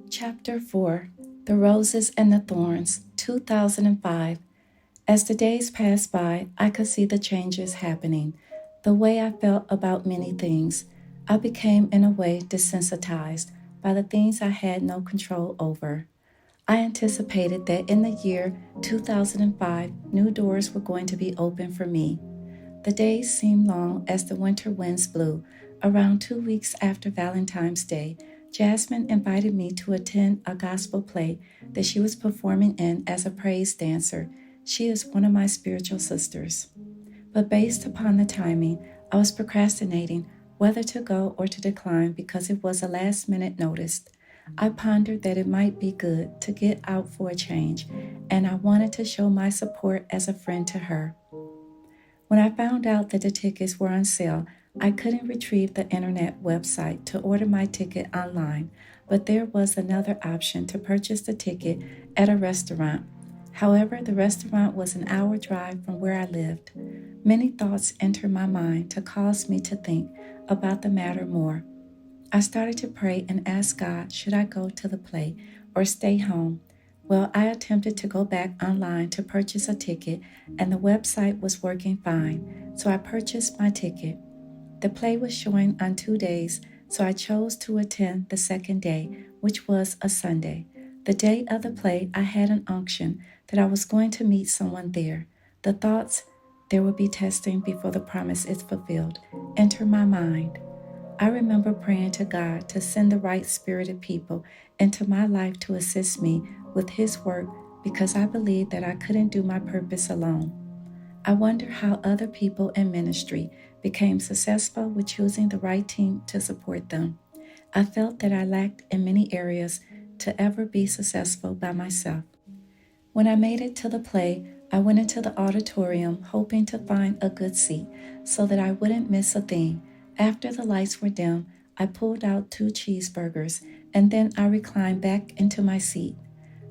Chapter 4 The Roses and the Thorns, 2005. As the days passed by, I could see the changes happening. The way I felt about many things. I became, in a way, desensitized by the things I had no control over. I anticipated that in the year 2005, new doors were going to be open for me. The days seemed long as the winter winds blew. Around 2 weeks after Valentine's Day, Jasmine invited me to attend a gospel play that she was performing in as a praise dancer. She is one of my spiritual sisters. But based upon the timing, I was procrastinating whether to go or to decline because it was a last-minute notice. I pondered that it might be good to get out for a change, and I wanted to show my support as a friend to her. When I found out that the tickets were on sale, I couldn't retrieve the internet website to order my ticket online, but there was another option to purchase the ticket at a restaurant. However, the restaurant was an hour drive from where I lived. Many thoughts entered my mind to cause me to think about the matter more. I started to pray and ask God, should I go to the play or stay home? Well, I attempted to go back online to purchase a ticket, and the website was working fine, so I purchased my ticket. The play was showing on 2 days, so I chose to attend the second day, which was a Sunday. The day of the play, I had an unction that I was going to meet someone there. The thoughts, there will be testing before the promise is fulfilled, entered my mind. I remember praying to God to send the right spirited people into my life to assist me with His work because I believed that I couldn't do my purpose alone. I wonder how other people in ministry became successful with choosing the right team to support them. I felt that I lacked in many areas to ever be successful by myself. When I made it to the play, I went into the auditorium hoping to find a good seat so that I wouldn't miss a thing. After the lights were dim, I pulled out 2 cheeseburgers and then I reclined back into my seat.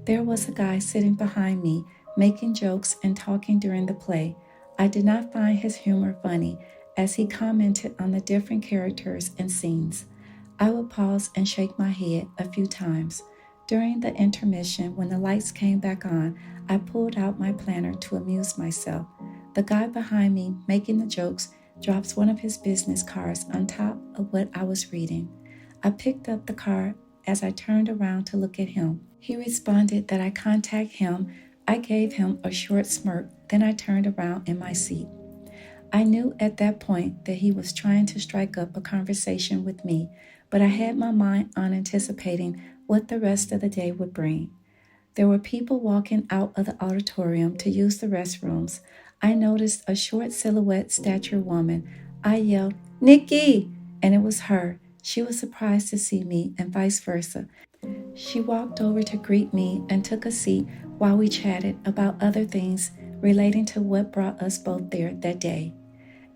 There was a guy sitting behind me making jokes and talking during the play. I did not find his humor funny as he commented on the different characters and scenes. I would pause and shake my head a few times. During the intermission, when the lights came back on, I pulled out my planner to amuse myself. The guy behind me making the jokes drops one of his business cards on top of what I was reading. I picked up the card as I turned around to look at him. He responded that I contact him. I gave him a short smirk, then I turned around in my seat. I knew at that point that he was trying to strike up a conversation with me, but I had my mind on anticipating what the rest of the day would bring. There were people walking out of the auditorium to use the restrooms. I noticed a short silhouette statured woman. I yelled, "Nikki!" And it was her. She was surprised to see me and vice versa. She walked over to greet me and took a seat while we chatted about other things relating to what brought us both there that day.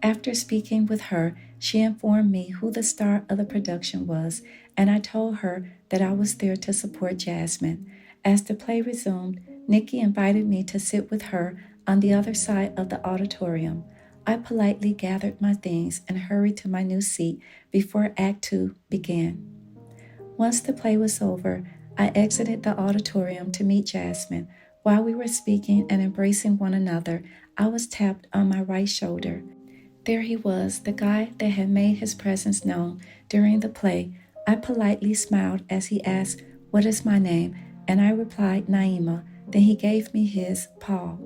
After speaking with her, she informed me who the star of the production was, and I told her that I was there to support Jasmine. As the play resumed, Nikki invited me to sit with her on the other side of the auditorium. I politely gathered my things and hurried to my new seat before Act 2 began. Once the play was over, I exited the auditorium to meet Jasmine. While we were speaking and embracing one another, I was tapped on my right shoulder. There he was, the guy that had made his presence known during the play. I politely smiled as he asked, "What is my name?" And I replied, "Naima." Then he gave me his, Paul.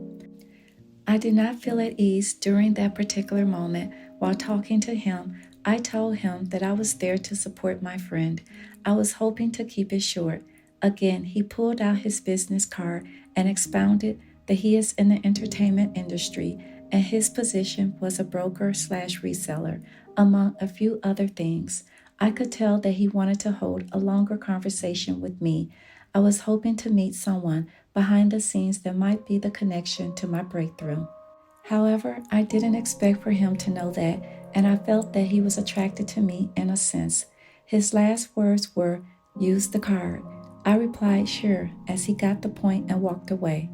I did not feel at ease during that particular moment. While talking to him, I told him that I was there to support my friend. I was hoping to keep it short. Again, he pulled out his business card and expounded that he is in the entertainment industry and his position was a broker/reseller, among a few other things. I could tell that he wanted to hold a longer conversation with me. I was hoping to meet someone behind the scenes that might be the connection to my breakthrough. However, I didn't expect for him to know that, and I felt that he was attracted to me in a sense. His last words were, "Use the card." I replied, "Sure," as he got the point and walked away.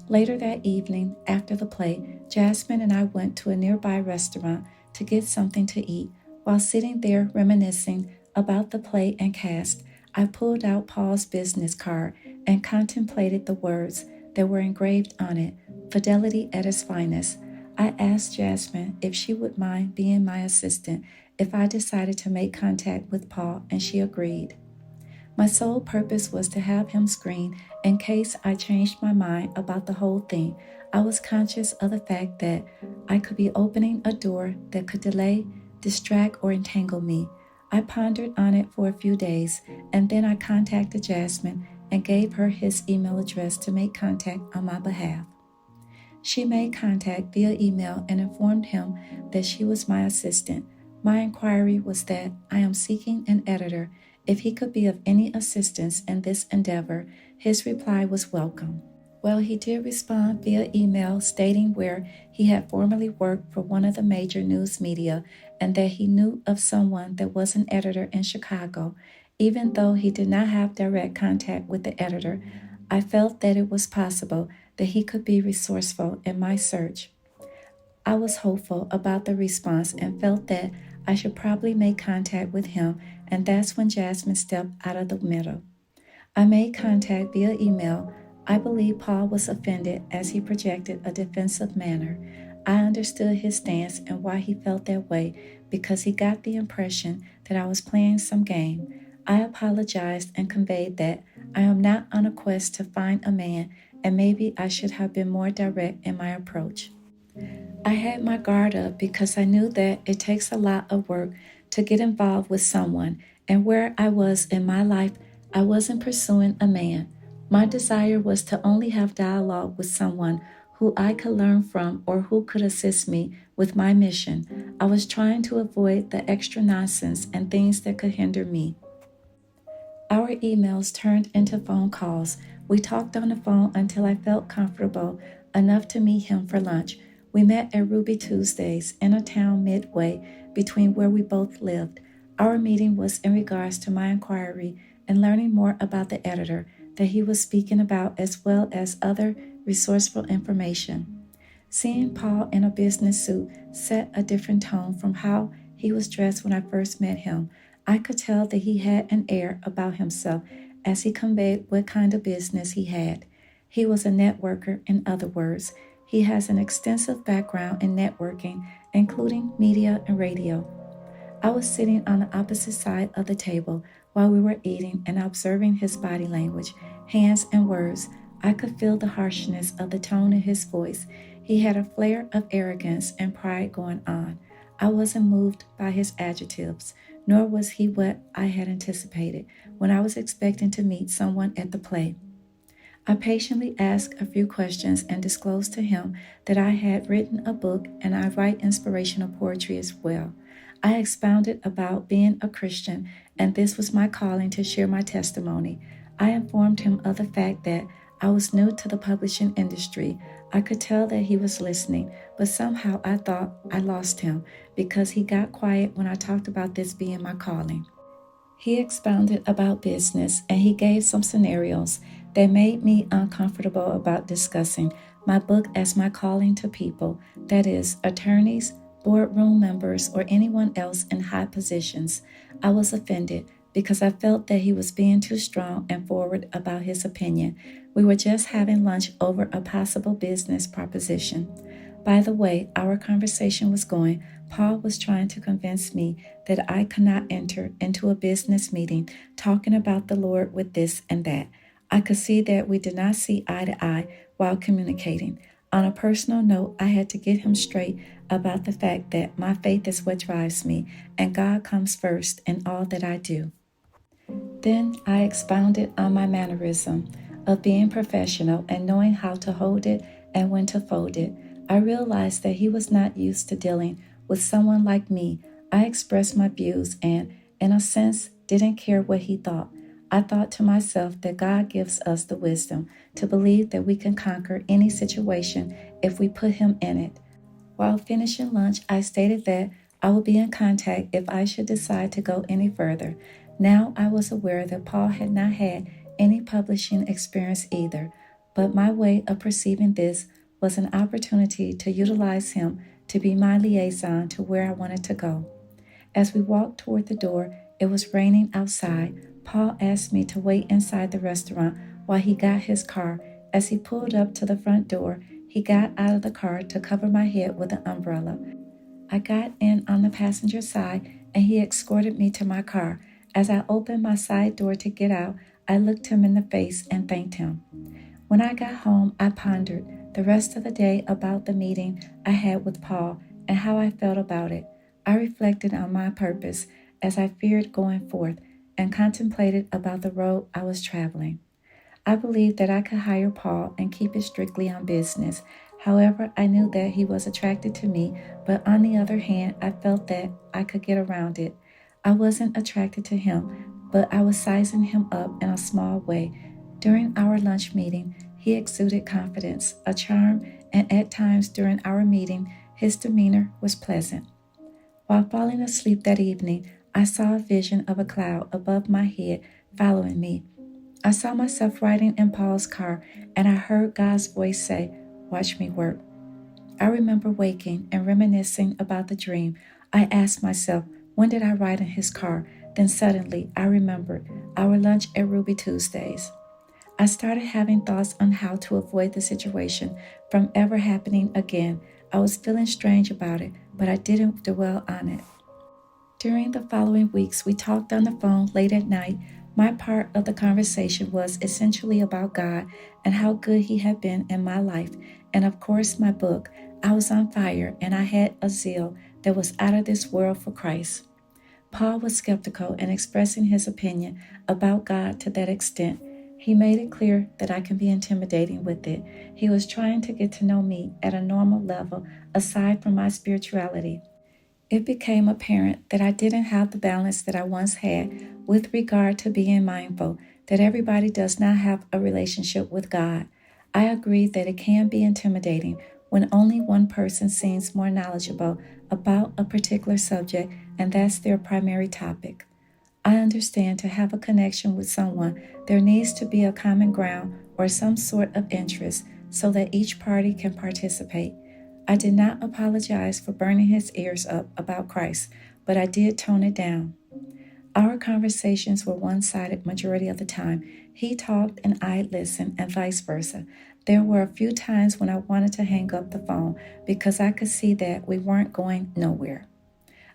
Later that evening, after the play, Jasmine and I went to a nearby restaurant to get something to eat. While sitting there reminiscing about the play and cast, I pulled out Paul's business card and contemplated the words that were engraved on it, fidelity at its finest. I asked Jasmine if she would mind being my assistant if I decided to make contact with Paul, and she agreed. My sole purpose was to have him screened in case I changed my mind about the whole thing. I was conscious of the fact that I could be opening a door that could delay, distract, or entangle me. I pondered on it for a few days, and then I contacted Jasmine and gave her his email address to make contact on my behalf. She made contact via email and informed him that she was my assistant. My inquiry was that I am seeking an editor. If he could be of any assistance in this endeavor, his reply was welcome. Well, he did respond via email stating where he had formerly worked for one of the major news media and that he knew of someone that was an editor in Chicago. Even though he did not have direct contact with the editor, I felt that it was possible that he could be resourceful in my search. I was hopeful about the response and felt that I should probably make contact with him, and that's when Jasmine stepped out of the middle. I made contact via email. I believe Paul was offended as he projected a defensive manner. I understood his stance and why he felt that way because he got the impression that I was playing some game. I apologized and conveyed that I am not on a quest to find a man and maybe I should have been more direct in my approach. I had my guard up because I knew that it takes a lot of work to get involved with someone, and where I was in my life, I wasn't pursuing a man. My desire was to only have dialogue with someone who I could learn from or who could assist me with my mission. I was trying to avoid the extra nonsense and things that could hinder me. Our emails turned into phone calls. We talked on the phone until I felt comfortable enough to meet him for lunch. We met at Ruby Tuesdays in a town midway between where we both lived. Our meeting was in regards to my inquiry and learning more about the editor that he was speaking about, as well as other resourceful information. Seeing Paul in a business suit set a different tone from how he was dressed when I first met him. I could tell that he had an air about himself as he conveyed what kind of business he had. He was a networker, in other words. He has an extensive background in networking, including media and radio. I was sitting on the opposite side of the table while we were eating and observing his body language, hands, and words. I could feel the harshness of the tone in his voice. He had a flare of arrogance and pride going on. I wasn't moved by his adjectives, nor was he what I had anticipated when I was expecting to meet someone at the play. I patiently asked a few questions and disclosed to him that I had written a book and I write inspirational poetry as well. I expounded about being a Christian and this was my calling to share my testimony. I informed him of the fact that I was new to the publishing industry. I could tell that he was listening, but somehow I thought I lost him because he got quiet when I talked about this being my calling. He expounded about business and he gave some scenarios that made me uncomfortable about discussing my book as my calling to people, that is, attorneys, boardroom members, or anyone else in high positions. I was offended because I felt that he was being too strong and forward about his opinion. We were just having lunch over a possible business proposition. By the way our conversation was going, Paul was trying to convince me that I could not enter into a business meeting talking about the Lord with this and that. I could see that we did not see eye to eye while communicating. On a personal note, I had to get him straight about the fact that my faith is what drives me, and God comes first in all that I do. Then I expounded on my mannerism of being professional and knowing how to hold it and when to fold it. I realized that he was not used to dealing with someone like me. I expressed my views and, in a sense, didn't care what he thought. I thought to myself that God gives us the wisdom to believe that we can conquer any situation if we put him in it. While finishing lunch, I stated that I would be in contact if I should decide to go any further. Now I was aware that Paul had not had any publishing experience either, but my way of perceiving this was an opportunity to utilize him to be my liaison to where I wanted to go. As we walked toward the door, it was raining outside. Paul asked me to wait inside the restaurant while he got his car. As he pulled up to the front door, he got out of the car to cover my head with an umbrella. I got in on the passenger side and he escorted me to my car. As I opened my side door to get out, I looked him in the face and thanked him. When I got home, I pondered the rest of the day about the meeting I had with Paul and how I felt about it. I reflected on my purpose as I feared going forth and contemplated about the road I was traveling. I believed that I could hire Paul and keep it strictly on business. However, I knew that he was attracted to me, but on the other hand, I felt that I could get around it. I wasn't attracted to him, but I was sizing him up in a small way. During our lunch meeting, he exuded confidence, a charm, and at times during our meeting, his demeanor was pleasant. While falling asleep that evening, I saw a vision of a cloud above my head following me. I saw myself riding in Paul's car, and I heard God's voice say, "Watch me work." I remember waking and reminiscing about the dream. I asked myself, when did I ride in his car? Then suddenly I remembered our lunch at Ruby Tuesdays. I started having thoughts on how to avoid the situation from ever happening again. I was feeling strange about it, but I didn't dwell on it. During the following weeks, we talked on the phone late at night. My part of the conversation was essentially about God and how good He had been in my life, and of course, my book. I was on fire and I had a zeal that was out of this world for Christ. Paul was skeptical in expressing his opinion about God to that extent. He made it clear that I can be intimidating with it. He was trying to get to know me at a normal level aside from my spirituality. It became apparent that I didn't have the balance that I once had with regard to being mindful that everybody does not have a relationship with God. I agreed that it can be intimidating when only one person seems more knowledgeable about a particular subject and that's their primary topic. I understand to have a connection with someone, there needs to be a common ground or some sort of interest so that each party can participate. I did not apologize for burning his ears up about Christ, but I did tone it down. Our conversations were one-sided majority of the time. He talked and I listened and vice versa. There were a few times when I wanted to hang up the phone because I could see that we weren't going nowhere.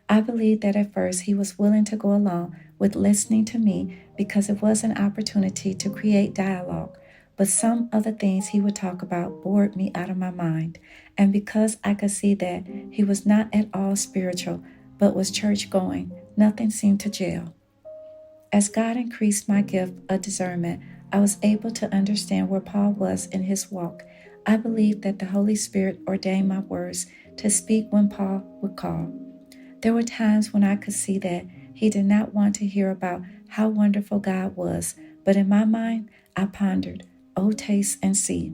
I believe that at first he was willing to go along with listening to me because it was an opportunity to create dialogue. But some of the things he would talk about bored me out of my mind. And because I could see that he was not at all spiritual, but was church going, nothing seemed to gel. As God increased my gift of discernment, I was able to understand where Paul was in his walk. I believe that the Holy Spirit ordained my words to speak when Paul would call. There were times when I could see that he did not want to hear about how wonderful God was, but in my mind, I pondered, "Oh, taste and see."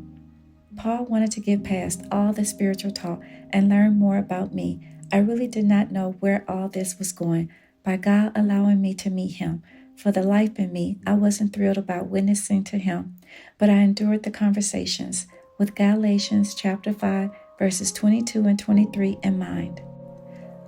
Paul wanted to get past all the spiritual talk and learn more about me. I really did not know where all this was going. By God allowing me to meet him, for the life in me, I wasn't thrilled about witnessing to him, but I endured the conversations with Galatians chapter 5, verses 22 and 23 in mind.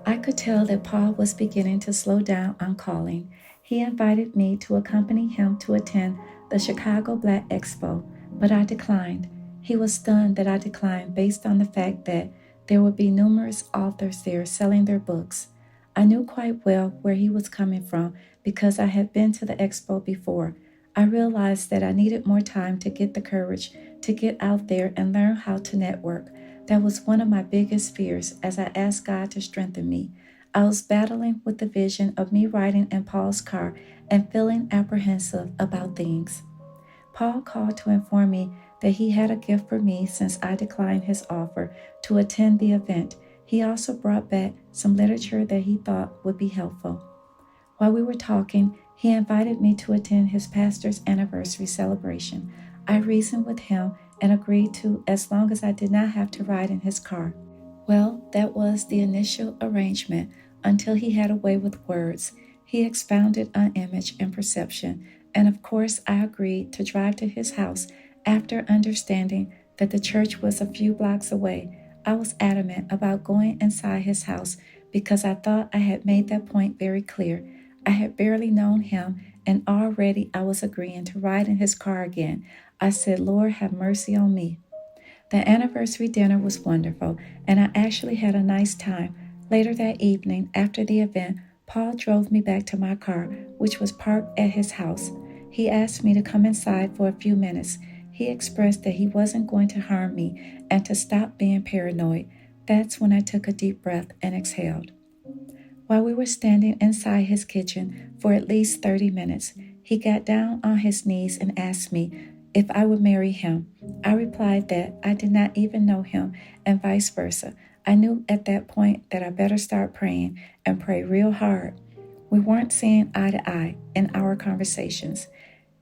I could tell that Paul was beginning to slow down on calling. He invited me to accompany him to attend the Chicago Black Expo, but I declined. He was stunned that I declined based on the fact that there would be numerous authors there selling their books. I knew quite well where he was coming from because I had been to the expo before. I realized that I needed more time to get the courage to get out there and learn how to network. That was one of my biggest fears as I asked God to strengthen me. I was battling with the vision of me riding in Paul's car and feeling apprehensive about things. Paul called to inform me that he had a gift for me since I declined his offer to attend the event. He also brought back some literature that he thought would be helpful. While we were talking, he invited me to attend his pastor's anniversary celebration. I reasoned with him and agreed to as long as I did not have to ride in his car. Well, that was the initial arrangement until he had a way with words. He expounded on image and perception, and of course I agreed to drive to his house after understanding that the church was a few blocks away. I was adamant about going inside his house because I thought I had made that point very clear. I had barely known him, and already I was agreeing to ride in his car again. I said, Lord, have mercy on me. The anniversary dinner was wonderful, and I actually had a nice time. Later that evening, after the event, Paul drove me back to my car, which was parked at his house. He asked me to come inside for a few minutes. He expressed that he wasn't going to harm me and to stop being paranoid. That's when I took a deep breath and exhaled. While we were standing inside his kitchen for at least 30 minutes, he got down on his knees and asked me if I would marry him. I replied that I did not even know him and vice versa. I knew at that point that I better start praying and pray real hard. We weren't seeing eye to eye in our conversations.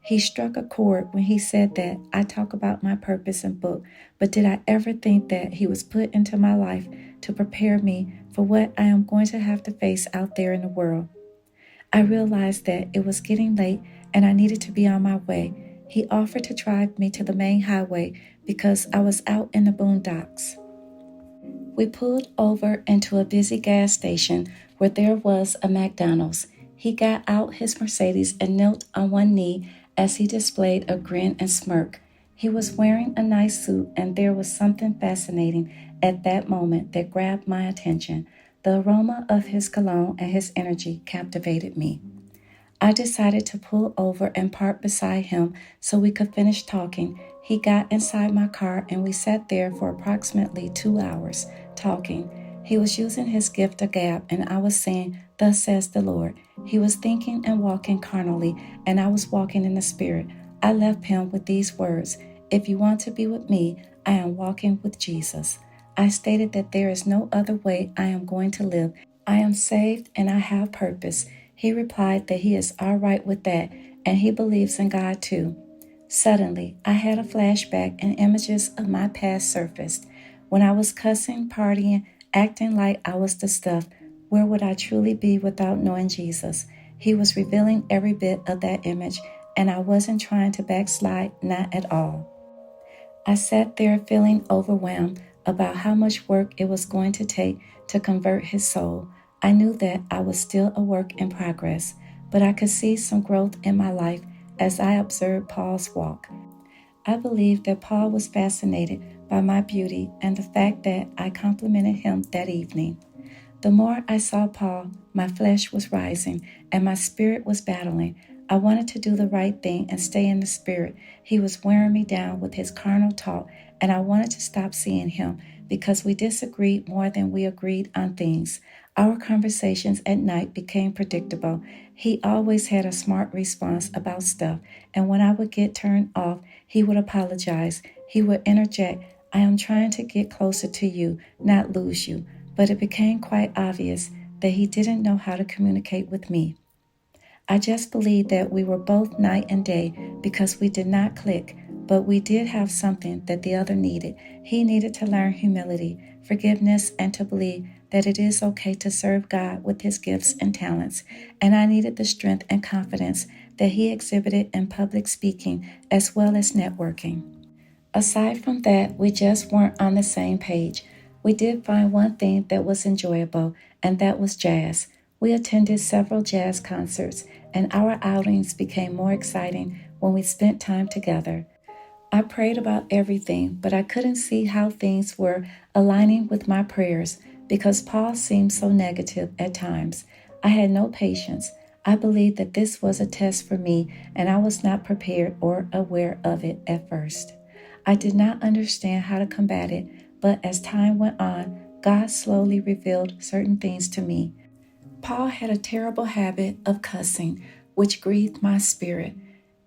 He struck a chord when he said that I talk about my purpose and book, but did I ever think that he was put into my life to prepare me for what I am going to have to face out there in the world? I realized that it was getting late and I needed to be on my way. He offered to drive me to the main highway because I was out in the boondocks. We pulled over into a busy gas station where there was a McDonald's. He got out his Mercedes and knelt on one knee as he displayed a grin and smirk. He was wearing a nice suit, and there was something fascinating at that moment that grabbed my attention. The aroma of his cologne and his energy captivated me. I decided to pull over and park beside him so we could finish talking. He got inside my car and we sat there for approximately 2 hours talking. He was using his gift of gab and I was saying, "Thus says the Lord." He was thinking and walking carnally and I was walking in the Spirit. I left him with these words, "If you want to be with me, I am walking with Jesus." I stated that there is no other way I am going to live. I am saved and I have purpose. He replied that he is all right with that and he believes in God too. Suddenly, I had a flashback and images of my past surfaced. When I was cussing, partying, acting like I was the stuff, where would I truly be without knowing Jesus? He was revealing every bit of that image and I wasn't trying to backslide, not at all. I sat there feeling overwhelmed about how much work it was going to take to convert his soul. I knew that I was still a work in progress, but I could see some growth in my life as I observed Paul's walk. I believed that Paul was fascinated by my beauty and the fact that I complimented him that evening. The more I saw Paul, my flesh was rising and my spirit was battling. I wanted to do the right thing and stay in the Spirit. He was wearing me down with his carnal talk, and I wanted to stop seeing him because we disagreed more than we agreed on things. Our conversations at night became predictable. He always had a smart response about stuff, and when I would get turned off, he would apologize. He would interject, "I am trying to get closer to you, not lose you." But it became quite obvious that he didn't know how to communicate with me. I just believed that we were both night and day because we did not click, but we did have something that the other needed. He needed to learn humility, forgiveness, and to believe that it is okay to serve God with his gifts and talents. And I needed the strength and confidence that he exhibited in public speaking as well as networking. Aside from that, we just weren't on the same page. We did find one thing that was enjoyable, and that was jazz. We attended several jazz concerts, and our outings became more exciting when we spent time together. I prayed about everything, but I couldn't see how things were aligning with my prayers because Paul seemed so negative at times. I had no patience. I believed that this was a test for me, and I was not prepared or aware of it at first. I did not understand how to combat it, but as time went on, God slowly revealed certain things to me. Paul had a terrible habit of cussing, which grieved my spirit.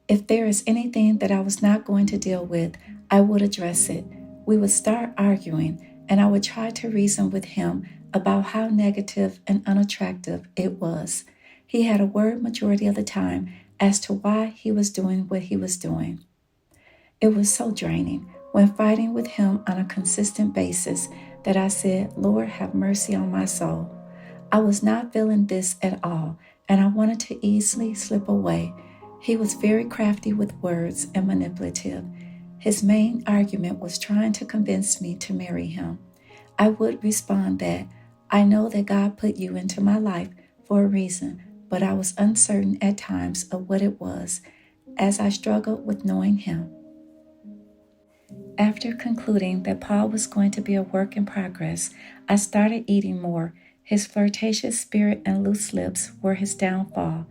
If there is anything that I was not going to deal with, I would address it. We would start arguing, and I would try to reason with him about how negative and unattractive it was. He had a word majority of the time as to why he was doing what he was doing. It was so draining when fighting with him on a consistent basis that I said, "Lord, have mercy on my soul." I was not feeling this at all, and I wanted to easily slip away. He was very crafty with words and manipulative. His main argument was trying to convince me to marry him. I would respond that, "I know that God put you into my life for a reason, but I was uncertain at times of what it was as I struggled with knowing him. After concluding that Paul was going to be a work in progress, I started eating more. His flirtatious spirit and loose lips were his downfall.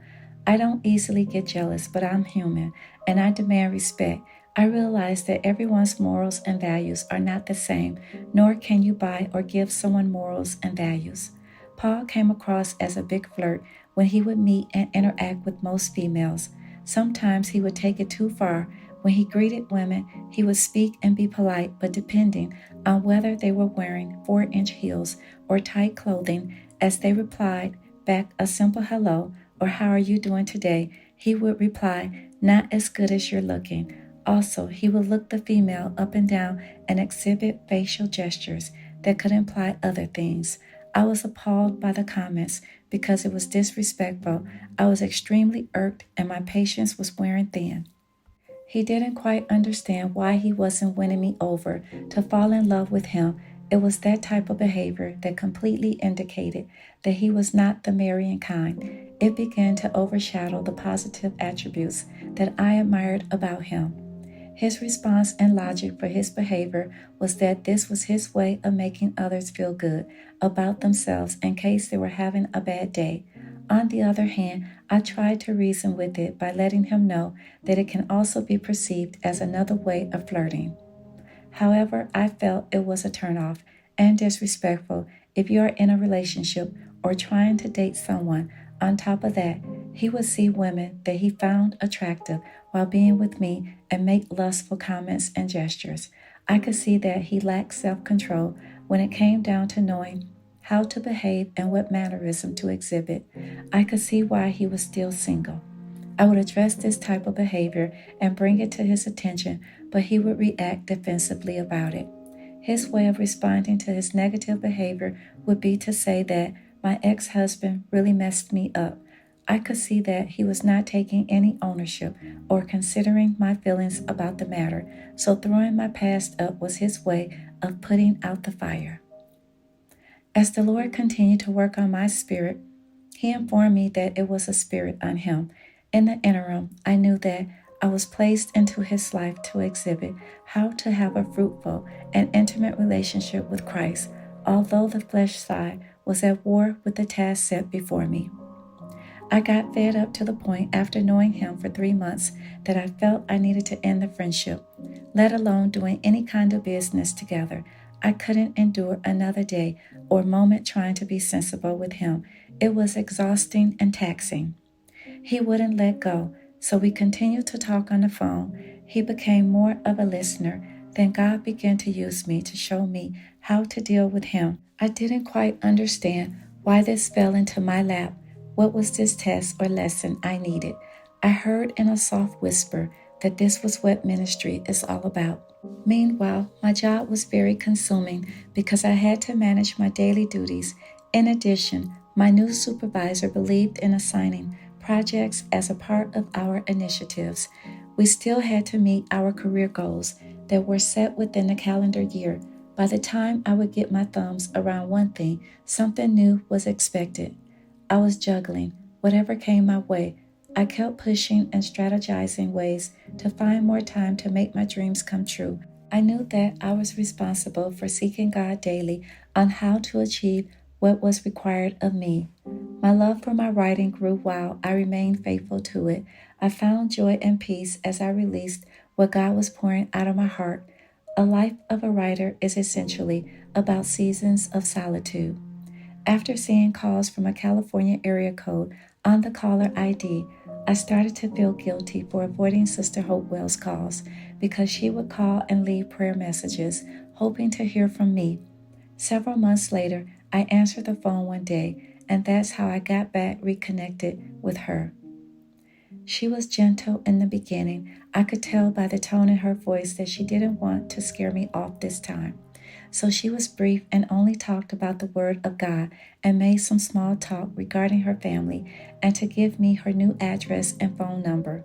I don't easily get jealous, but I'm human, and I demand respect. I realize that everyone's morals and values are not the same, nor can you buy or give someone morals and values. Paul came across as a big flirt when he would meet and interact with most females. Sometimes he would take it too far. When he greeted women, he would speak and be polite, but depending on whether they were wearing 4-inch heels or tight clothing, as they replied back a simple hello or how are you doing today, he would reply, not as good as you're looking. Also, he would look the female up and down and exhibit facial gestures that could imply other things. I was appalled by the comments because it was disrespectful. I was extremely irked and my patience was wearing thin. He didn't quite understand why he wasn't winning me over to fall in love with him. It was that type of behavior that completely indicated that he was not the marrying kind. It began to overshadow the positive attributes that I admired about him. His response and logic for his behavior was that this was his way of making others feel good about themselves in case they were having a bad day. On the other hand, I tried to reason with it by letting him know that it can also be perceived as another way of flirting. However, I felt it was a turnoff and disrespectful if you are in a relationship or trying to date someone. On top of that, he would see women that he found attractive while being with me and make lustful comments and gestures. I could see that he lacked self control when it came down to knowing how to behave and what mannerism to exhibit. I could see why he was still single. I would address this type of behavior and bring it to his attention, but he would react defensively about it. His way of responding to his negative behavior would be to say that my ex husband really messed me up. I could see that he was not taking any ownership or considering my feelings about the matter, so throwing my past up was his way of putting out the fire. As the Lord continued to work on my spirit, he informed me that it was a spirit on him. In the interim, I knew that I was placed into his life to exhibit how to have a fruitful and intimate relationship with Christ, although the flesh side was at war with the task set before me. I got fed up to the point after knowing him for 3 months that I felt I needed to end the friendship, let alone doing any kind of business together. I couldn't endure another day or moment trying to be sensible with him. It was exhausting and taxing. He wouldn't let go, so we continued to talk on the phone. He became more of a listener. Then God began to use me to show me how to deal with him. I didn't quite understand why this fell into my lap. What was this test or lesson I needed? I heard in a soft whisper that this was what ministry is all about. Meanwhile, my job was very consuming because I had to manage my daily duties. In addition, my new supervisor believed in assigning projects as a part of our initiatives. We still had to meet our career goals that were set within the calendar year. By the time I would get my thumbs around one thing, something new was expected. I was juggling whatever came my way. I kept pushing and strategizing ways to find more time to make my dreams come true. I knew that I was responsible for seeking God daily on how to achieve what was required of me. My love for my writing grew while I remained faithful to it. I found joy and peace as I released what God was pouring out of my heart. A life of a writer is essentially about seasons of solitude. After seeing calls from a California area code on the caller ID, I started to feel guilty for avoiding Sister Hope Wells' calls because she would call and leave prayer messages, hoping to hear from me. Several months later, I answered the phone one day, and that's how I got back reconnected with her. She was gentle in the beginning. I could tell by the tone in her voice that she didn't want to scare me off this time. So she was brief and only talked about the Word of God and made some small talk regarding her family and to give me her new address and phone number.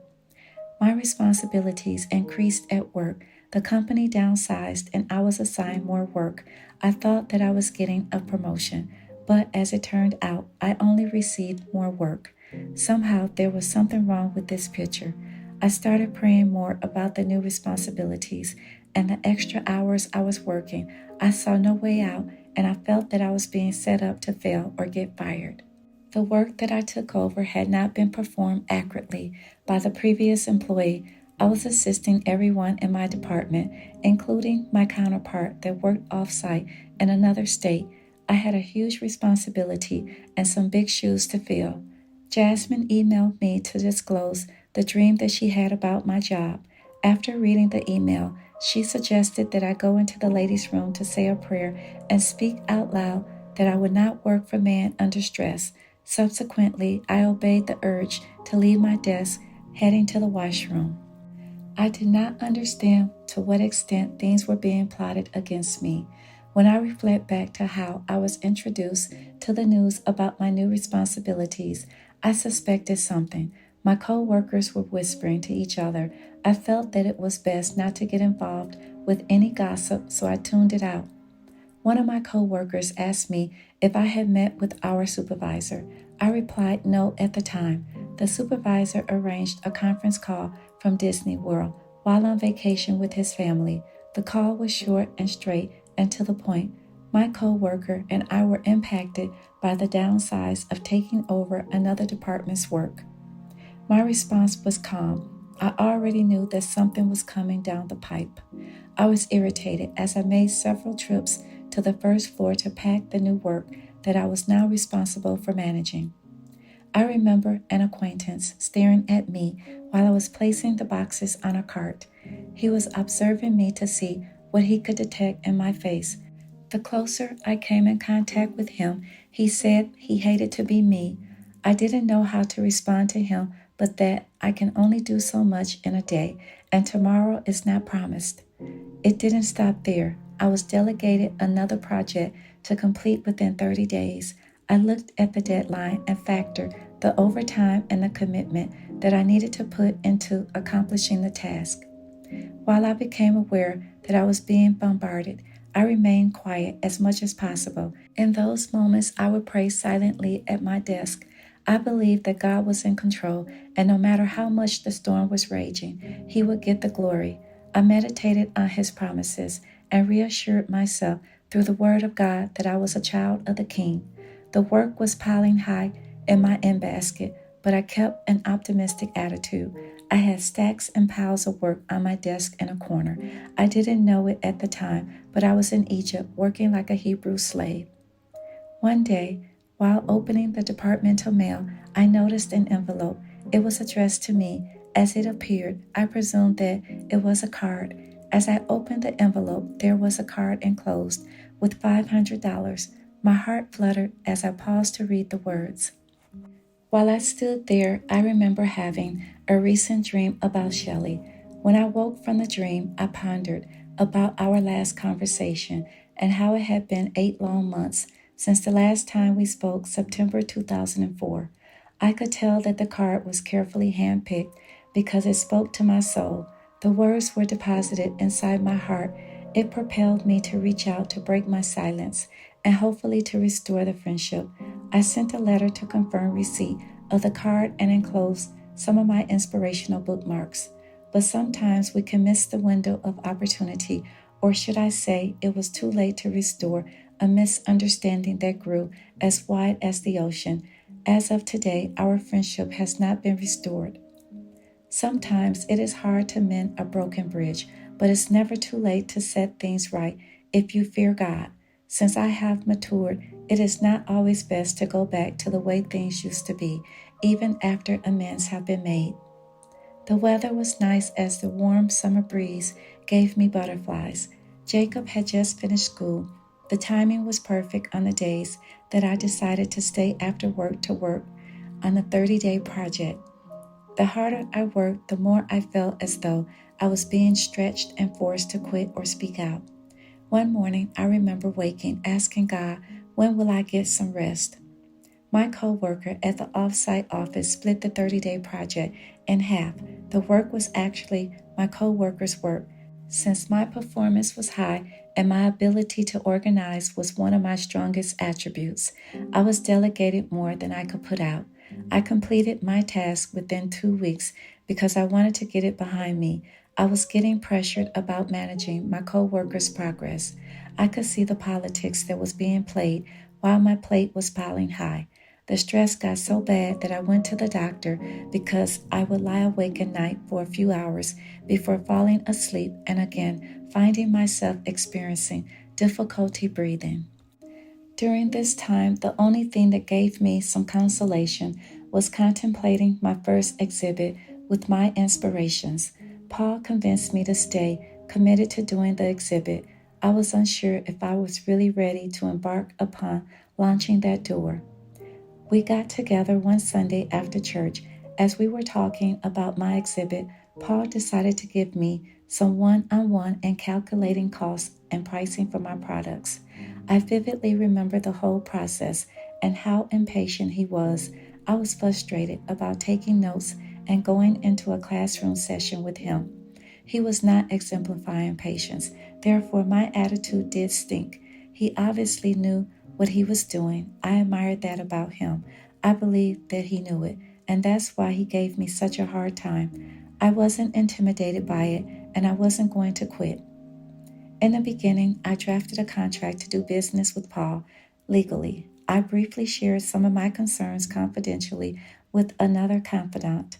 My responsibilities increased at work. The company downsized and I was assigned more work. I thought that I was getting a promotion, but as it turned out, I only received more work. Somehow there was something wrong with this picture. I started praying more about the new responsibilities and the extra hours I was working. I saw no way out, and I felt that I was being set up to fail or get fired. The work that I took over had not been performed accurately by the previous employee. I was assisting everyone in my department, including my counterpart that worked off site in another state. I had a huge responsibility and some big shoes to fill. Jasmine emailed me to disclose the dream that she had about my job. After reading the email, she suggested that I go into the ladies' room to say a prayer and speak out loud that I would not work for man under stress. Subsequently, I obeyed the urge to leave my desk, heading to the washroom. I did not understand to what extent things were being plotted against me. When I reflect back to how I was introduced to the news about my new responsibilities, I suspected something. My co-workers were whispering to each other. I felt that it was best not to get involved with any gossip, so I tuned it out. One of my coworkers asked me if I had met with our supervisor. I replied no at the time. The supervisor arranged a conference call from Disney World while on vacation with his family. The call was short and straight and to the point. My coworker and I were impacted by the downsides of taking over another department's work. My response was calm. I already knew that something was coming down the pipe. I was irritated as I made several trips to the first floor to pack the new work that I was now responsible for managing. I remember an acquaintance staring at me while I was placing the boxes on a cart. He was observing me to see what he could detect in my face. The closer I came in contact with him, he said he hated to be me. I didn't know how to respond to him, but that I can only do so much in a day, and tomorrow is not promised. It didn't stop there. I was delegated another project to complete within 30 days. I looked at the deadline and factored the overtime and the commitment that I needed to put into accomplishing the task. While I became aware that I was being bombarded, I remained quiet as much as possible. In those moments, I would pray silently at my desk. I believed that God was in control, and no matter how much the storm was raging, He would get the glory. I meditated on His promises and reassured myself through the Word of God that I was a child of the King. The work was piling high in my in basket, but I kept an optimistic attitude. I had stacks and piles of work on my desk in a corner. I didn't know it at the time, but I was in Egypt working like a Hebrew slave. One day, while opening the departmental mail, I noticed an envelope. It was addressed to me. As it appeared, I presumed that it was a card. As I opened the envelope, there was a card enclosed with $500. My heart fluttered as I paused to read the words. While I stood there, I remember having a recent dream about Shelley. When I woke from the dream, I pondered about our last conversation and how it had been 8 long months since the last time we spoke, September 2004. I could tell that the card was carefully handpicked because it spoke to my soul. The words were deposited inside my heart. It propelled me to reach out to break my silence and hopefully to restore the friendship. I sent a letter to confirm receipt of the card and enclosed some of my inspirational bookmarks. But sometimes we can miss the window of opportunity, or should I say, it was too late to restore a misunderstanding that grew as wide as the ocean. As of today, our friendship has not been restored. Sometimes it is hard to mend a broken bridge, but it's never too late to set things right if you fear God. Since I have matured, it is not always best to go back to the way things used to be, even after amends have been made. The weather was nice as the warm summer breeze gave me butterflies. Jacob had just finished school. The timing was perfect on the days that I decided to stay after work to work on the 30-day project. The harder I worked, the more I felt as though I was being stretched and forced to quit or speak out. One morning, I remember waking, asking God, when will I get some rest? My co-worker at the off-site office split the 30-day project in half. The work was actually my co-worker's work. Since my performance was high and my ability to organize was one of my strongest attributes, I was delegated more than I could put out. I completed my task within 2 weeks because I wanted to get it behind me. I was getting pressured about managing my co-workers' progress. I could see the politics that was being played while my plate was piling high. The stress got so bad that I went to the doctor because I would lie awake at night for a few hours before falling asleep and again finding myself experiencing difficulty breathing. During this time, the only thing that gave me some consolation was contemplating my first exhibit with my inspirations. Paul convinced me to stay, committed to doing the exhibit. I was unsure if I was really ready to embark upon launching that door. We got together one Sunday after church. As we were talking about my exhibit, Paul decided to give me some one-on-one and calculating costs and pricing for my products. I vividly remember the whole process and how impatient he was. I was frustrated about taking notes and going into a classroom session with him. He was not exemplifying patience, therefore, my attitude did stink. He obviously knew what he was doing. I admired that about him. I believed that he knew it, and that's why he gave me such a hard time. I wasn't intimidated by it, and I wasn't going to quit. In the beginning, I drafted a contract to do business with Paul legally. I briefly shared some of my concerns confidentially with another confidant.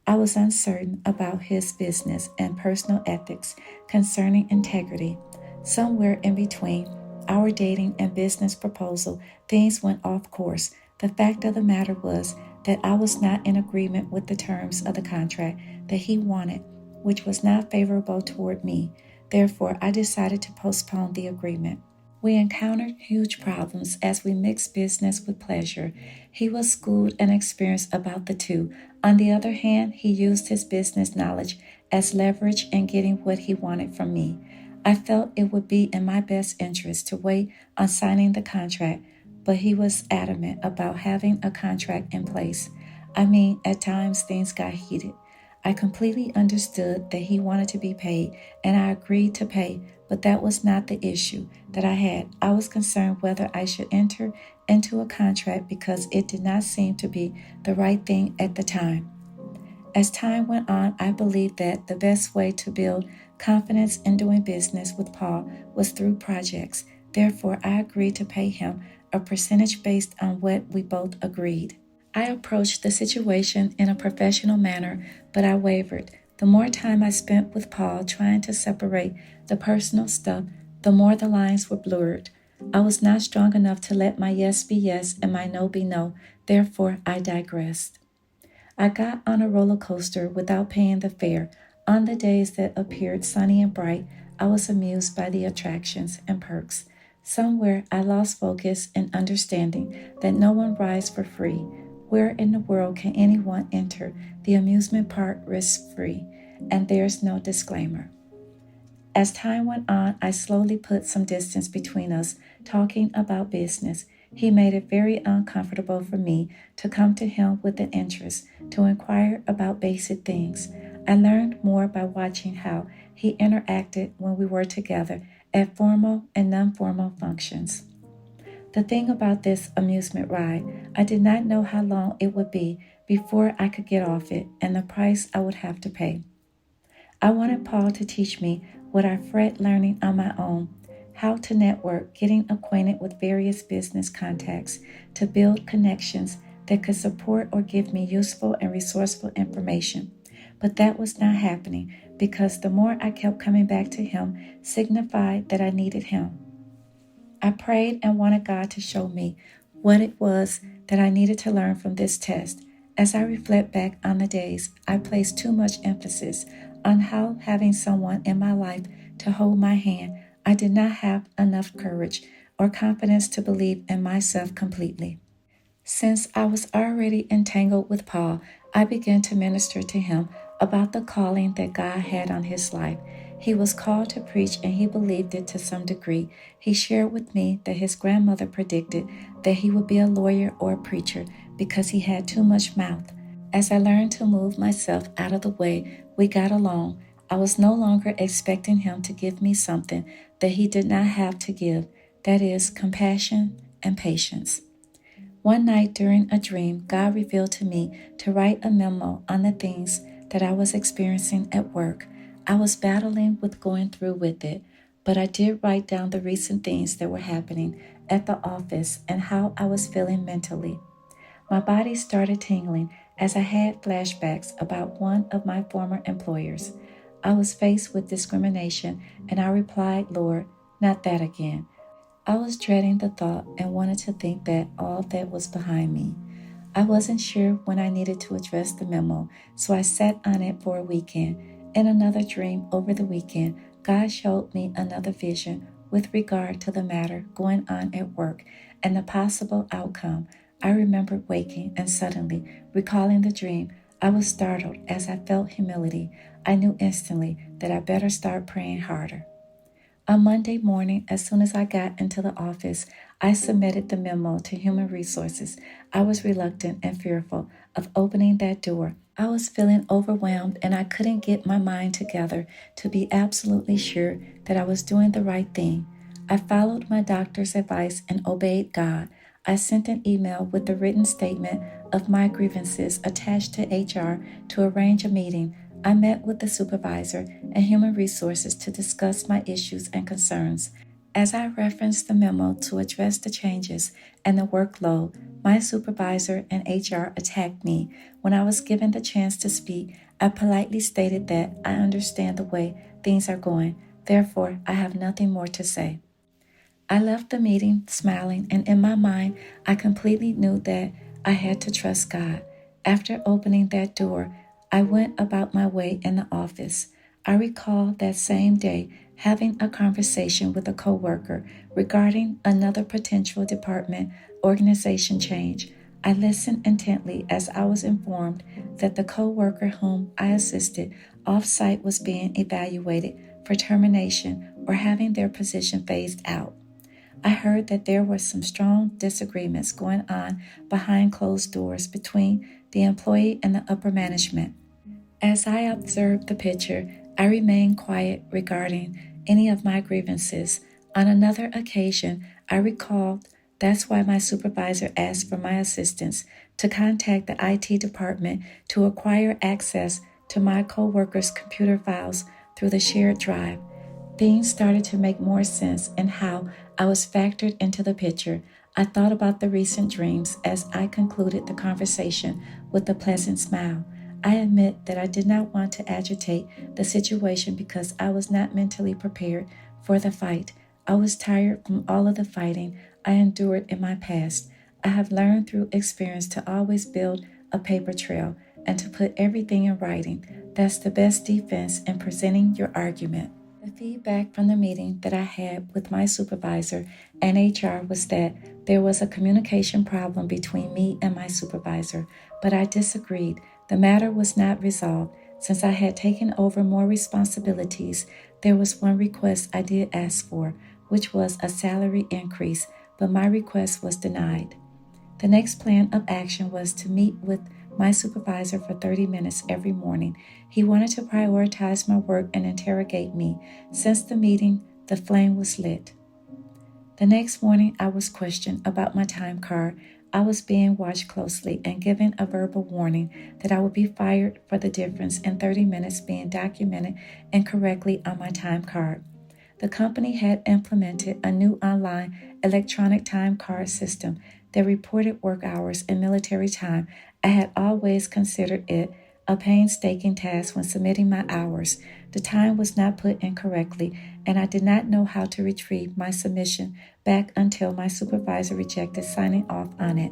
I was uncertain about his business and personal ethics concerning integrity. Somewhere in between our dating and business proposal, things went off course. The fact of the matter was that I was not in agreement with the terms of the contract that he wanted, which was not favorable toward me. Therefore, I decided to postpone the agreement. We encountered huge problems as we mixed business with pleasure. He was schooled and experienced about the two. On the other hand, he used his business knowledge as leverage in getting what he wanted from me. I felt it would be in my best interest to wait on signing the contract, but he was adamant about having a contract in place. I mean, at times things got heated. I completely understood that he wanted to be paid, and I agreed to pay, but that was not the issue that I had. I was concerned whether I should enter into a contract because it did not seem to be the right thing at the time. As time went on, I believed that the best way to build confidence in doing business with Paul was through projects. Therefore, I agreed to pay him a percentage based on what we both agreed. I approached the situation in a professional manner, but I wavered. The more time I spent with Paul trying to separate the personal stuff, the more the lines were blurred. I was not strong enough to let my yes be yes and my no be no. Therefore, I digressed. I got on a roller coaster without paying the fare. On the days that appeared sunny and bright, I was amused by the attractions and perks. Somewhere I lost focus in understanding that no one rides for free. Where in the world can anyone enter the amusement park risk-free? And there's no disclaimer. As time went on, I slowly put some distance between us, talking about business. He made it very uncomfortable for me to come to him with an interest, to inquire about basic things. I learned more by watching how he interacted when we were together at formal and non-formal functions. The thing about this amusement ride, I did not know how long it would be before I could get off it and the price I would have to pay. I wanted Paul to teach me what I fret learning on my own, how to network, getting acquainted with various business contacts, to build connections that could support or give me useful and resourceful information. But that was not happening because the more I kept coming back to him signified that I needed him. I prayed and wanted God to show me what it was that I needed to learn from this test. As I reflect back on the days, I placed too much emphasis on how having someone in my life to hold my hand, I did not have enough courage or confidence to believe in myself completely. Since I was already entangled with Paul, I began to minister to him about the calling that God had on his life. He was called to preach and he believed it to some degree. He shared with me that his grandmother predicted that he would be a lawyer or a preacher because he had too much mouth. As I learned to move myself out of the way, we got along. I was no longer expecting him to give me something that he did not have to give, that is, compassion and patience. One night during a dream, God revealed to me to write a memo on the things that I was experiencing at work. I was battling with going through with it, but I did write down the recent things that were happening at the office and how I was feeling mentally. My body started tingling as I had flashbacks about one of my former employers. I was faced with discrimination and I replied, Lord, not that again. I was dreading the thought and wanted to think that all that was behind me. I wasn't sure when I needed to address the memo, so I sat on it for a weekend. In another dream over the weekend, God showed me another vision with regard to the matter going on at work and the possible outcome. I remembered waking and suddenly recalling the dream. I was startled as I felt humility. I knew instantly that I better start praying harder. On Monday morning, as soon as I got into the office, I submitted the memo to Human Resources. I was reluctant and fearful of opening that door. I was feeling overwhelmed and I couldn't get my mind together to be absolutely sure that I was doing the right thing. I followed my doctor's advice and obeyed God. I sent an email with the written statement of my grievances attached to HR to arrange a meeting. I met with the supervisor and human resources to discuss my issues and concerns. As I referenced the memo to address the changes and the workload, my supervisor and HR attacked me. When I was given the chance to speak, I politely stated that I understand the way things are going. Therefore, I have nothing more to say. I left the meeting smiling, and in my mind, I completely knew that I had to trust God. After opening that door, I went about my way in the office. I recall that same day having a conversation with a coworker regarding another potential department organization change. I listened intently as I was informed that the coworker whom I assisted off-site was being evaluated for termination or having their position phased out. I heard that there were some strong disagreements going on behind closed doors between the employee and the upper management. As I observed the picture, I remained quiet regarding any of my grievances. On another occasion, I recalled that's why my supervisor asked for my assistance to contact the IT department to acquire access to my coworkers' computer files through the shared drive. Things started to make more sense in how I was factored into the picture. I thought about the recent dreams as I concluded the conversation with a pleasant smile. I admit that I did not want to agitate the situation because I was not mentally prepared for the fight. I was tired from all of the fighting I endured in my past. I have learned through experience to always build a paper trail and to put everything in writing. That's the best defense in presenting your argument. The feedback from the meeting that I had with my supervisor and HR was that there was a communication problem between me and my supervisor, but I disagreed. The matter was not resolved. Since I had taken over more responsibilities, there was one request I did ask for, which was a salary increase, but my request was denied. The next plan of action was to meet with my supervisor for 30 minutes every morning. He wanted to prioritize my work and interrogate me. Since the meeting, the flame was lit. The next morning, I was questioned about my time card. I was being watched closely and given a verbal warning that I would be fired for the difference in 30 minutes being documented incorrectly on my time card. The company had implemented a new online electronic time card system that reported work hours and military time. I had always considered it a painstaking task when submitting my hours. The time was not put in correctly, and I did not know how to retrieve my submission back until my supervisor rejected signing off on it.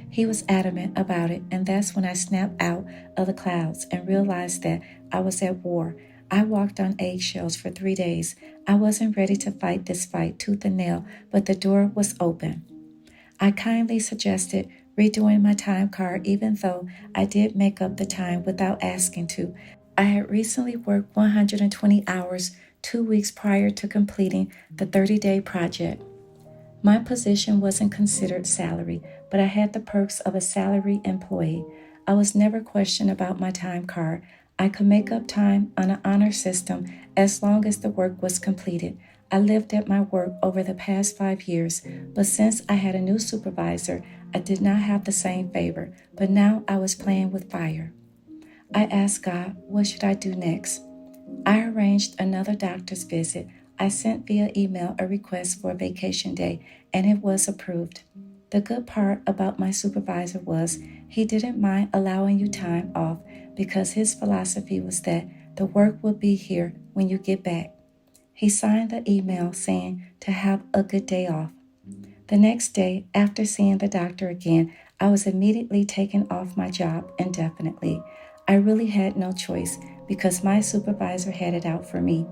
He was adamant about it, and that's when I snapped out of the clouds and realized that I was at war. I walked on eggshells for 3 days. I wasn't ready to fight this fight tooth and nail, but the door was open. I kindly suggested redoing my time card even though I did make up the time without asking to. I had recently worked 120 hours 2 weeks prior to completing the 30-day project. My position wasn't considered salary, but I had the perks of a salary employee. I was never questioned about my time card. I could make up time on an honor system as long as the work was completed. I lived at my work over the past 5 years, but since I had a new supervisor, I did not have the same favor, but now I was playing with fire. I asked God, what should I do next? I arranged another doctor's visit. I sent via email a request for a vacation day, and it was approved. The good part about my supervisor was he didn't mind allowing you time off because his philosophy was that the work will be here when you get back. He signed the email saying to have a good day off. The next day, after seeing the doctor again, I was immediately taken off my job indefinitely. I really had no choice because my supervisor had it out for me.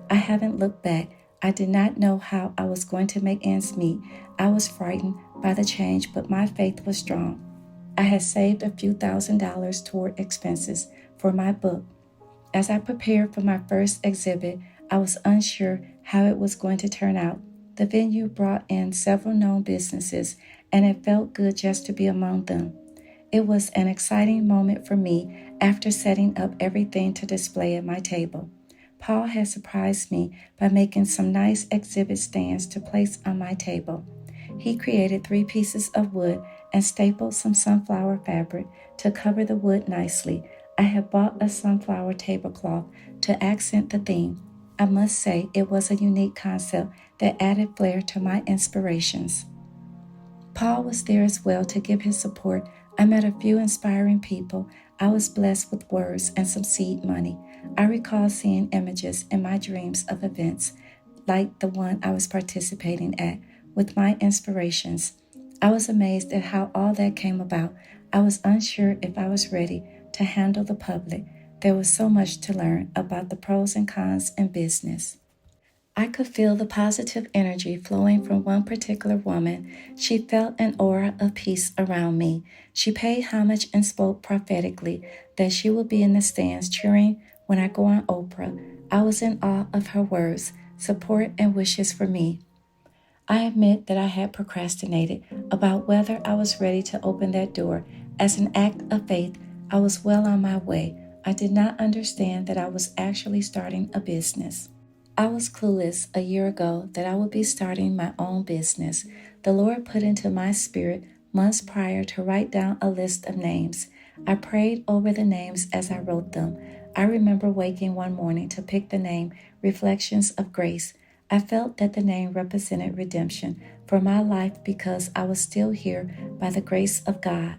I haven't looked back. I did not know how I was going to make ends meet. I was frightened by the change, but my faith was strong. I had saved a few $1,000s toward expenses for my book. As I prepared for my first exhibit, I was unsure how it was going to turn out. The venue brought in several known businesses, and it felt good just to be among them. It was an exciting moment for me after setting up everything to display at my table. Paul had surprised me by making some nice exhibit stands to place on my table. He created 3 pieces of wood and stapled some sunflower fabric to cover the wood nicely. I had bought a sunflower tablecloth to accent the theme. I must say it was a unique concept that added flair to my inspirations. Paul was there as well to give his support. I met a few inspiring people. I was blessed with words and some seed money. I recall seeing images in my dreams of events like the one I was participating at with my inspirations. I was amazed at how all that came about. I was unsure if I was ready to handle the public. There was so much to learn about the pros and cons in business. I could feel the positive energy flowing from one particular woman. She felt an aura of peace around me. She paid homage and spoke prophetically that she would be in the stands cheering when I go on Oprah. I was in awe of her words, support, and wishes for me. I admit that I had procrastinated about whether I was ready to open that door. As an act of faith, I was well on my way. I did not understand that I was actually starting a business. I was clueless a year ago that I would be starting my own business. The Lord put into my spirit months prior to write down a list of names. I prayed over the names as I wrote them. I remember waking one morning to pick the name Reflections of Grace. I felt that the name represented redemption for my life because I was still here by the grace of God.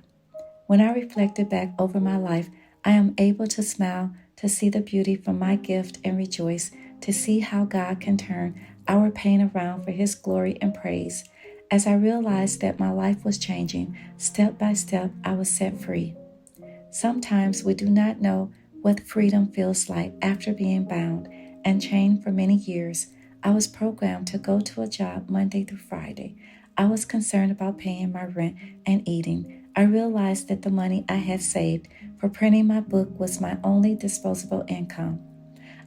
When I reflected back over my life, I am able to smile, to see the beauty from my gift and rejoice, to see how God can turn our pain around for His glory and praise. As I realized that my life was changing, step by step, I was set free. Sometimes we do not know what freedom feels like after being bound and chained for many years. I was programmed to go to a job Monday through Friday. I was concerned about paying my rent and eating. I realized that the money I had saved for printing my book was my only disposable income.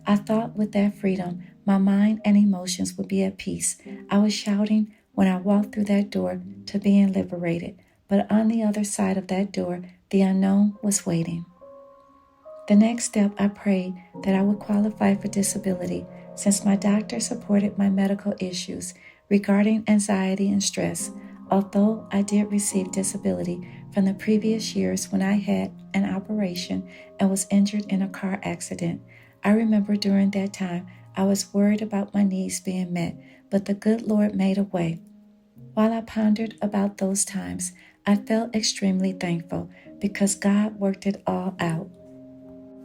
I thought with that freedom, my mind and emotions would be at peace. I was shouting when I walked through that door to being liberated, but on the other side of that door, the unknown was waiting. The next step, I prayed that I would qualify for disability since my doctor supported my medical issues regarding anxiety and stress. Although I did receive disability from the previous years when I had an operation and was injured in a car accident, I remember during that time I was worried about my needs being met, but the good Lord made a way. While I pondered about those times, I felt extremely thankful because God worked it all out.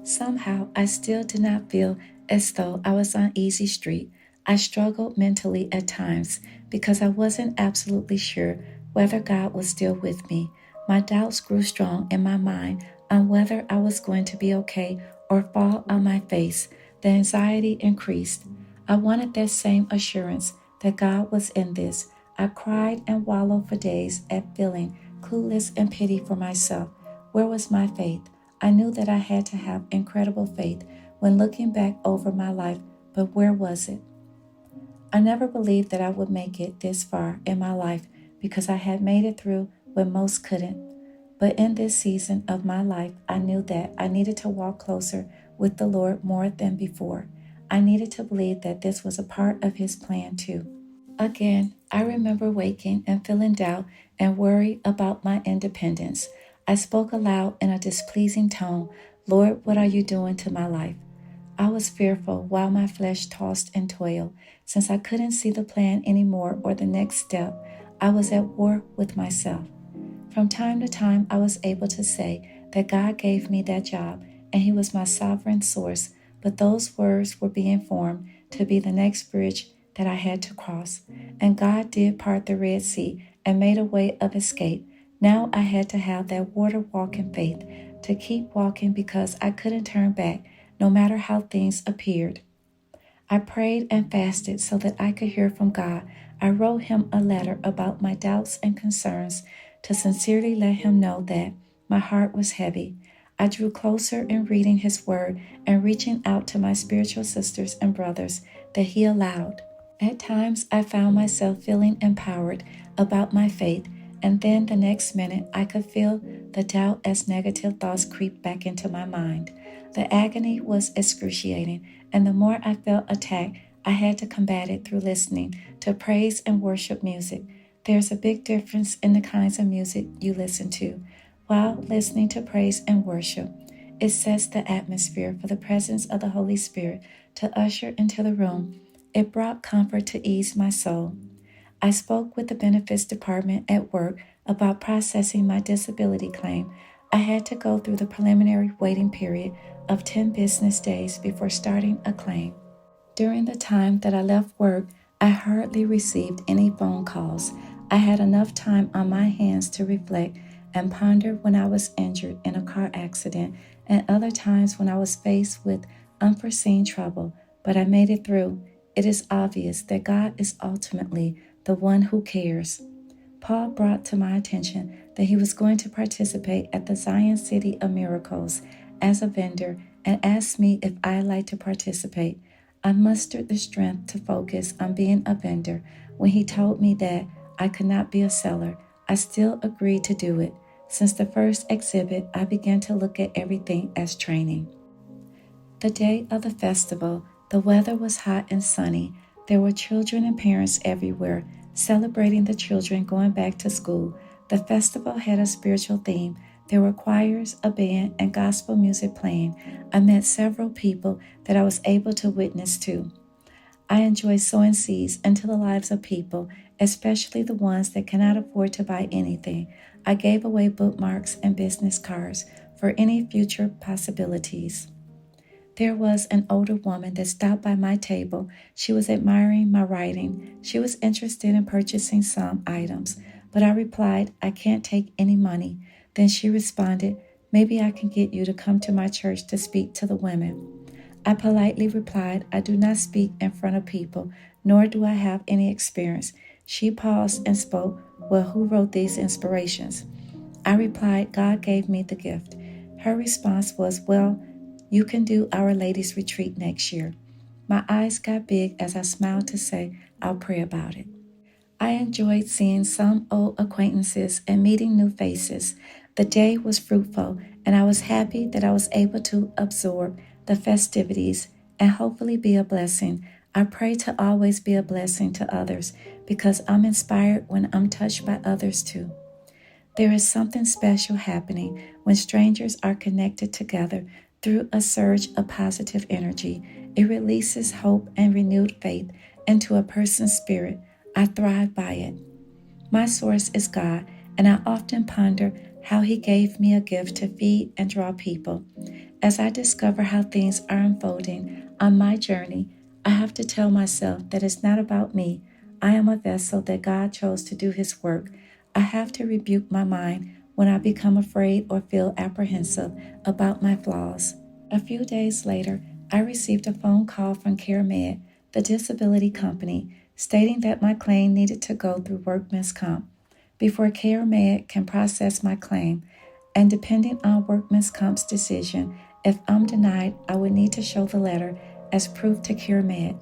Somehow, I still did not feel as though I was on easy street. I struggled mentally at times because I wasn't absolutely sure whether God was still with me. My doubts grew strong in my mind on whether I was going to be okay or fall on my face. The anxiety increased. I wanted that same assurance that God was in this. I cried and wallowed for days at feeling clueless and pity for myself. Where was my faith? I knew that I had to have incredible faith when looking back over my life, but where was it? I never believed that I would make it this far in my life because I had made it through when most couldn't. But in this season of my life, I knew that I needed to walk closer with the Lord more than before. I needed to believe that this was a part of His plan too. Again, I remember waking and feeling doubt and worry about my independence. I spoke aloud in a displeasing tone, Lord, what are you doing to my life? I was fearful while my flesh tossed and toiled. Since I couldn't see the plan anymore or the next step, I was at war with myself. From time to time, I was able to say that God gave me that job and He was my sovereign source, but those words were being formed to be the next bridge that I had to cross. And God did part the Red Sea and made a way of escape. Now I had to have that water walking faith to keep walking because I couldn't turn back no matter how things appeared. I prayed and fasted so that I could hear from God. I wrote Him a letter about my doubts and concerns to sincerely let Him know that my heart was heavy. I drew closer in reading His Word and reaching out to my spiritual sisters and brothers that He allowed. At times, I found myself feeling empowered about my faith, and then the next minute, I could feel the doubt as negative thoughts creep back into my mind. The agony was excruciating, and the more I felt attacked, I had to combat it through listening to praise and worship music. There's a big difference in the kinds of music you listen to. While listening to praise and worship, it sets the atmosphere for the presence of the Holy Spirit to usher into the room. It brought comfort to ease my soul. I spoke with the benefits department at work about processing my disability claim. I had to go through the preliminary waiting period of 10 business days before starting a claim. During the time that I left work, I hardly received any phone calls. I had enough time on my hands to reflect and ponder when I was injured in a car accident and other times when I was faced with unforeseen trouble, but I made it through. It is obvious that God is ultimately the one who cares. Paul brought to my attention that he was going to participate at the Zion City of Miracles as a vendor and asked me if I'd like to participate. I mustered the strength to focus on being a vendor. When he told me that I could not be a seller, I still agreed to do it. Since the first exhibit, I began to look at everything as training. The day of the festival, the weather was hot and sunny. There were children and parents everywhere, celebrating the children going back to school. The festival had a spiritual theme. There were choirs, a band, and gospel music playing. I met several people that I was able to witness to. I enjoy sowing seeds into the lives of people, especially the ones that cannot afford to buy anything. I gave away bookmarks and business cards for any future possibilities. There was an older woman that stopped by my table. She was admiring my writing. She was interested in purchasing some items, but I replied, I can't take any money. Then she responded, maybe I can get you to come to my church to speak to the women. I politely replied, I do not speak in front of people, nor do I have any experience. She paused and spoke, well, who wrote these inspirations? I replied, God gave me the gift. Her response was, well, you can do Our Ladies Retreat next year. My eyes got big as I smiled to say, I'll pray about it. I enjoyed seeing some old acquaintances and meeting new faces. The day was fruitful, and I was happy that I was able to absorb the festivities and hopefully be a blessing. I pray to always be a blessing to others because I'm inspired when I'm touched by others too. There is something special happening when strangers are connected together through a surge of positive energy. It releases hope and renewed faith into a person's spirit. I thrive by it. My source is God, and I often ponder how He gave me a gift to feed and draw people. As I discover how things are unfolding on my journey, I have to tell myself that it's not about me. I am a vessel that God chose to do His work. I have to rebuke my mind when I become afraid or feel apprehensive about my flaws. A few days later, I received a phone call from CareMed, the disability company, stating that my claim needed to go through workman's comp before CareMed can process my claim, and depending on workman's comp's decision, if I'm denied, I would need to show the letter as proof to CareMed.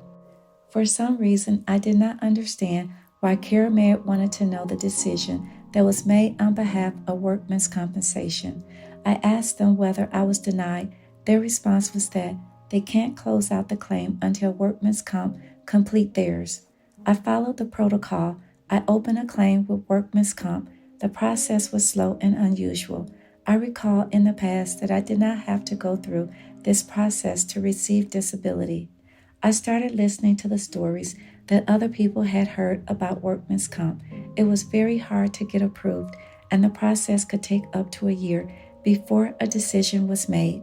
For some reason, I did not understand why CareMed wanted to know the decision that was made on behalf of workman's compensation. I asked them whether I was denied. Their response was that they can't close out the claim until workman's comp complete theirs. I followed the protocol. I opened a claim with workman's comp. The process was slow and unusual. I recall in the past that I did not have to go through this process to receive disability. I started listening to the stories that other people had heard about workman's comp. It was very hard to get approved, and the process could take up to a year before a decision was made.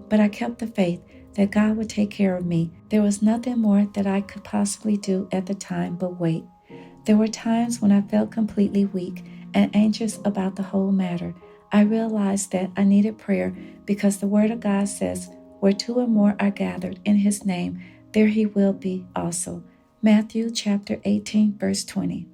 But I kept the faith that God would take care of me. There was nothing more that I could possibly do at the time but wait. There were times when I felt completely weak and anxious about the whole matter. I realized that I needed prayer because the Word of God says, "Where two or more are gathered in His name, there He will be also." Matthew chapter 18, verse 20.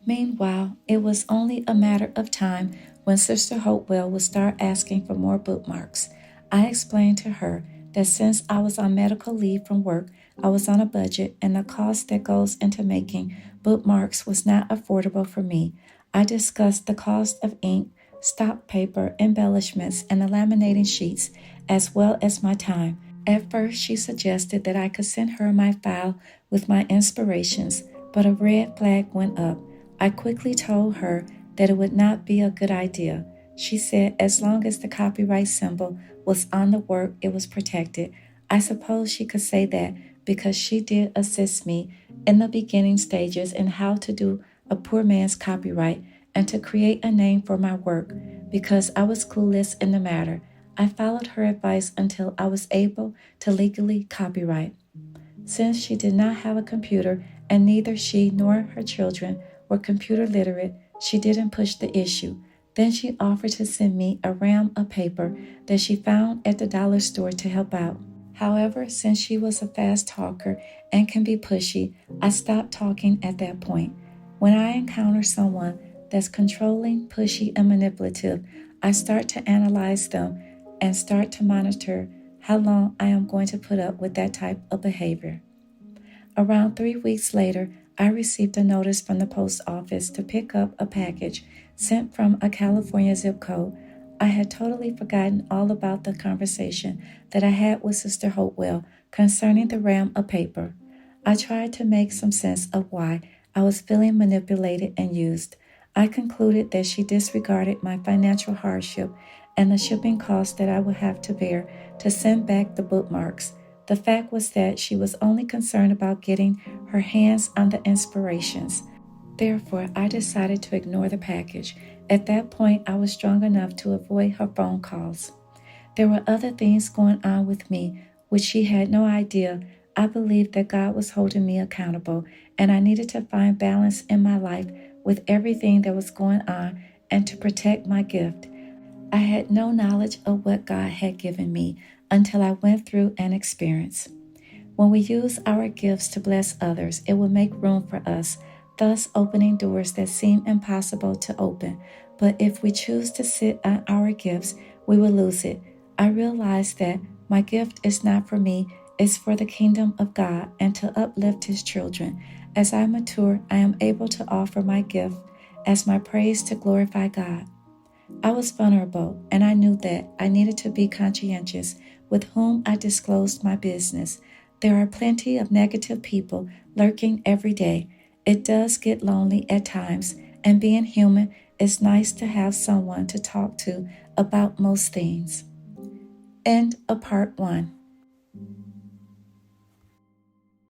Meanwhile, it was only a matter of time when Sister Hopewell would start asking for more bookmarks. I explained to her that since I was on medical leave from work, I was on a budget and the cost that goes into making bookmarks was not affordable for me. I discussed the cost of ink, stock paper, embellishments, and the laminating sheets, as well as my time. At first, she suggested that I could send her my file with my inspirations, but a red flag went up. I quickly told her that it would not be a good idea. She said as long as the copyright symbol was on the work, it was protected. I suppose she could say that because she did assist me in the beginning stages in how to do a poor man's copyright and to create a name for my work. Because I was clueless in the matter, I followed her advice until I was able to legally copyright. Since she did not have a computer and neither she nor her children were computer literate, she didn't push the issue. Then she offered to send me a ram of paper that she found at the dollar store to help out. However, since she was a fast talker and can be pushy, I stopped talking at that point. When I encounter someone that's controlling, pushy, and manipulative, I start to analyze them and start to monitor how long I am going to put up with that type of behavior. Around 3 weeks later, I received a notice from the post office to pick up a package sent from a California zip code. I had totally forgotten all about the conversation that I had with Sister Hopewell concerning the ram of paper. I tried to make some sense of why I was feeling manipulated and used. I concluded that she disregarded my financial hardship and the shipping costs that I would have to bear to send back the bookmarks. The fact was that she was only concerned about getting her hands on the inspirations. Therefore, I decided to ignore the package. At that point, I was strong enough to avoid her phone calls. There were other things going on with me which she had no idea. I believed that God was holding me accountable, and I needed to find balance in my life with everything that was going on and to protect my gift. I had no knowledge of what God had given me until I went through an experience. When we use our gifts to bless others, it will make room for us, thus opening doors that seem impossible to open. But if we choose to sit on our gifts, we will lose it. I realize that my gift is not for me, it's for the kingdom of God and to uplift His children. As I mature, I am able to offer my gift as my praise to glorify God. I was vulnerable, and I knew that I needed to be conscientious with whom I disclosed my business. There are plenty of negative people lurking every day. It does get lonely at times, and being human, it's nice to have someone to talk to about most things. End of part 1.